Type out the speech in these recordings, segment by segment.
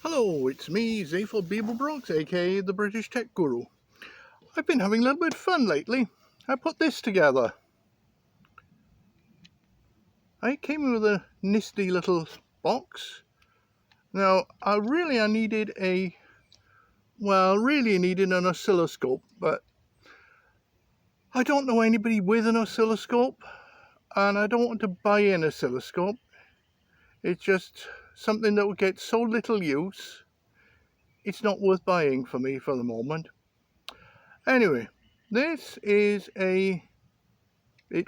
Hello, it's me, Zayful Beeblebrox, aka the British Tech Guru. I've been having a little bit of fun lately. I put this together. I came with a nifty little box. Now, I needed an oscilloscope, but I don't know anybody with an oscilloscope, and I don't want to buy an oscilloscope. It's just something that would get so little use, it's not worth buying for me for the moment. Anyway, this is it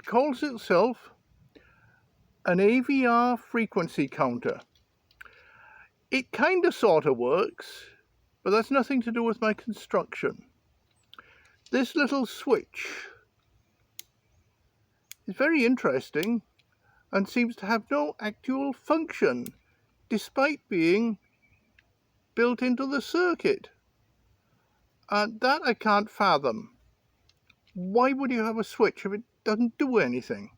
calls itself an AVR Frequency Counter. It kind of sort of works, but that's nothing to do with my construction. This little switch is very interesting and seems to have no actual function, despite being built into the circuit. And that I can't fathom. Why would you have a switch if it doesn't do anything?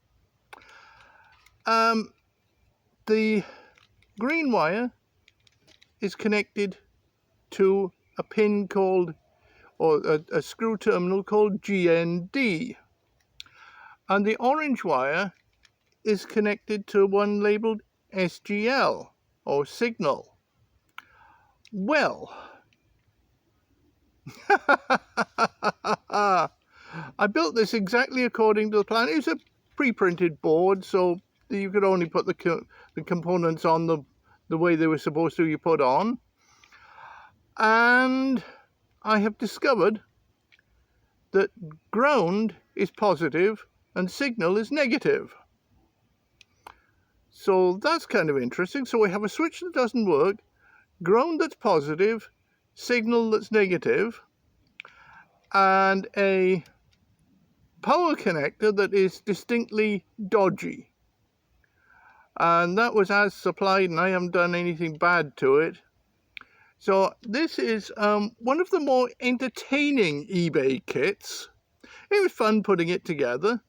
The green wire is connected to a pin called, or a screw terminal called GND. And the orange wire is connected to one labeled SGL, or signal. Well, I built this exactly according to the plan. It was a pre-printed board, so you could only put the components on the way they were supposed to be put on. And I have discovered that ground is positive and signal is negative. So that's kind of interesting. So we have a switch that doesn't work, ground that's positive, signal that's negative, and a power connector that is distinctly dodgy. And that was as supplied, and I haven't done anything bad to it. So this is one of the more entertaining eBay kits. It was fun putting it together.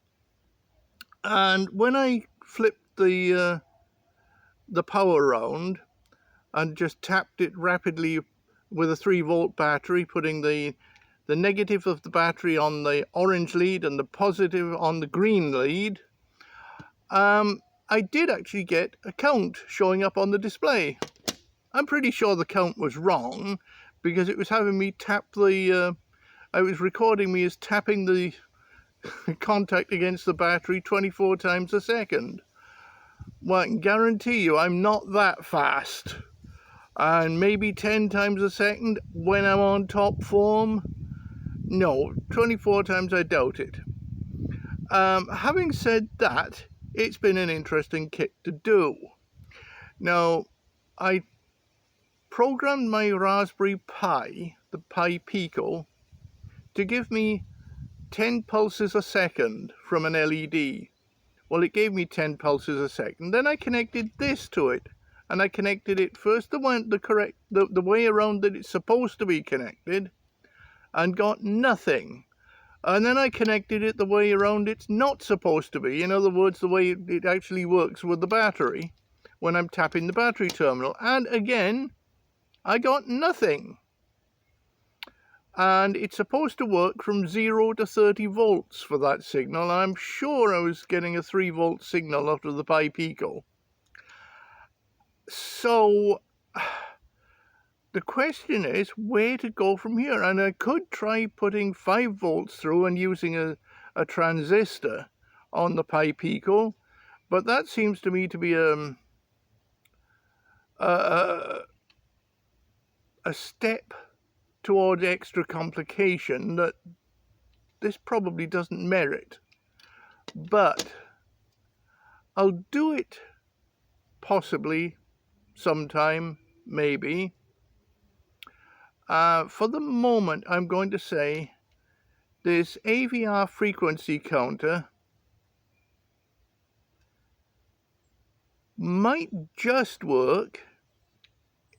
And when I flipped the power around and just tapped it rapidly with a 3-volt battery, putting the negative of the battery on the orange lead and the positive on the green lead, I did actually get a count showing up on the display. I'm pretty sure the count was wrong because it was having me tap it was recording me as tapping the contact against the battery 24 times a second. Well, I can guarantee you I'm not that fast. And maybe 10 times a second when I'm on top form. No, 24 times I doubt it. Having said that, it's been an interesting kit to do. Now, I programmed my Raspberry Pi, the Pi Pico, to give me 10 pulses a second from an LED. Well, it gave me 10 pulses a second. Then I connected this to it, and I connected it first the way around that it's supposed to be connected, and got nothing. And then I connected it the way around it's not supposed to be. In other words, the way it actually works with the battery when I'm tapping the battery terminal. And again, I got nothing. And it's supposed to work from 0 to 30 volts for that signal. I'm sure I was getting a 3-volt signal out of the Pi Pico. So the question is where to go from here. And I could try putting 5 volts through and using a transistor on the Pi Pico, but that seems to me to be a step towards extra complication that this probably doesn't merit. But I'll do it possibly sometime, maybe. For the moment, I'm going to say this AVR Frequency Counter might just work.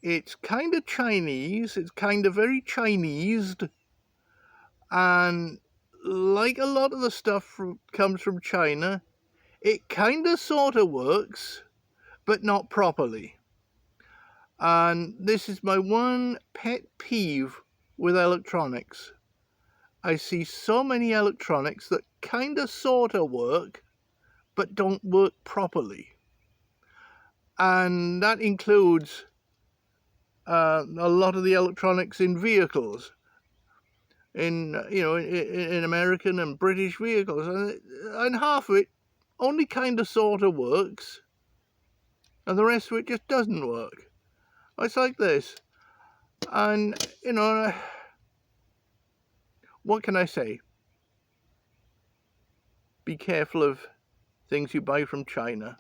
It's kind of Chinese, it's kind of very Chinesed, and like a lot of the stuff comes from China, it kind of sort of works, but not properly. And this is my one pet peeve with electronics. I see so many electronics that kind of sort of work, but don't work properly. And that includes a lot of the electronics in vehicles, in American and British vehicles, and half of it only kind of sort of works, and the rest of it just doesn't work. It's like this, and what can I say? Be careful of things you buy from China.